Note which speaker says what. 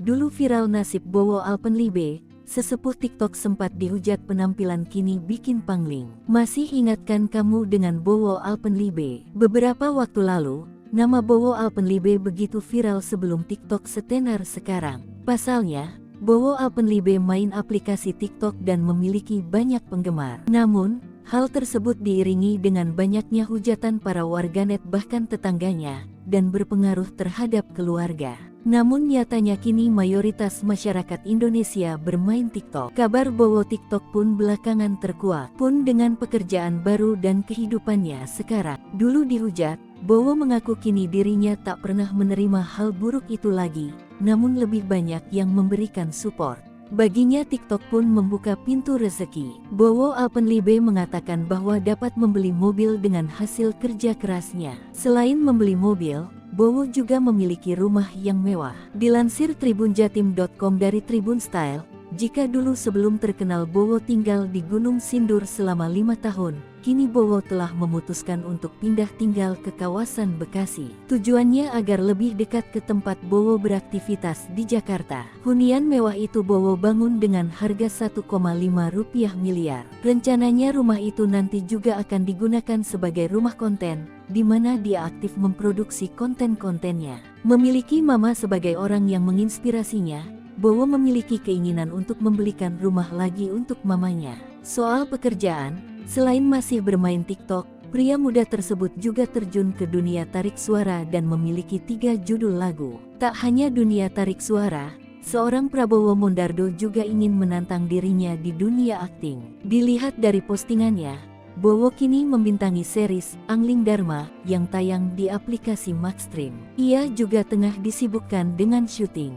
Speaker 1: Dulu viral nasib Bowo Alpenlibe, sesepuh TikTok sempat dihujat penampilan kini bikin pangling. Masih ingatkan kamu dengan Bowo Alpenlibe? Beberapa waktu lalu, nama Bowo Alpenlibe begitu viral sebelum TikTok setenar sekarang. Pasalnya, Bowo Alpenlibe main aplikasi TikTok dan memiliki banyak penggemar. Namun, hal tersebut diiringi dengan banyaknya hujatan para warganet bahkan tetangganya, dan berpengaruh terhadap keluarga. Namun nyatanya kini mayoritas masyarakat Indonesia bermain TikTok. Kabar Bowo TikTok pun belakangan terkuak. Pun dengan pekerjaan baru dan kehidupannya sekarang. Dulu dihujat, Bowo mengaku kini dirinya tak pernah menerima hal buruk itu lagi, namun lebih banyak yang memberikan support. Baginya TikTok pun membuka pintu rezeki. Bowo Alpenlibe mengatakan bahwa dapat membeli mobil dengan hasil kerja kerasnya. Selain membeli mobil, Bowo juga memiliki rumah yang mewah. Dilansir tribunjatim.com dari Tribun Style, jika dulu sebelum terkenal Bowo tinggal di Gunung Sindur selama 5 tahun, kini Bowo telah memutuskan untuk pindah tinggal ke kawasan Bekasi. Tujuannya agar lebih dekat ke tempat Bowo beraktivitas di Jakarta. Hunian mewah itu Bowo bangun dengan harga 1,5 rupiah miliar. Rencananya rumah itu nanti juga akan digunakan sebagai rumah konten, di mana dia aktif memproduksi konten-kontennya. Memiliki mama sebagai orang yang menginspirasinya, Bowo memiliki keinginan untuk membelikan rumah lagi untuk mamanya. Soal pekerjaan, selain masih bermain TikTok, pria muda tersebut juga terjun ke dunia tarik suara dan memiliki 3 judul lagu. Tak hanya dunia tarik suara, seorang Prabowo Mondardo juga ingin menantang dirinya di dunia akting. Dilihat dari postingannya, Bowo kini membintangi series Angling Dharma yang tayang di aplikasi Maxstream. Ia juga tengah disibukkan dengan syuting.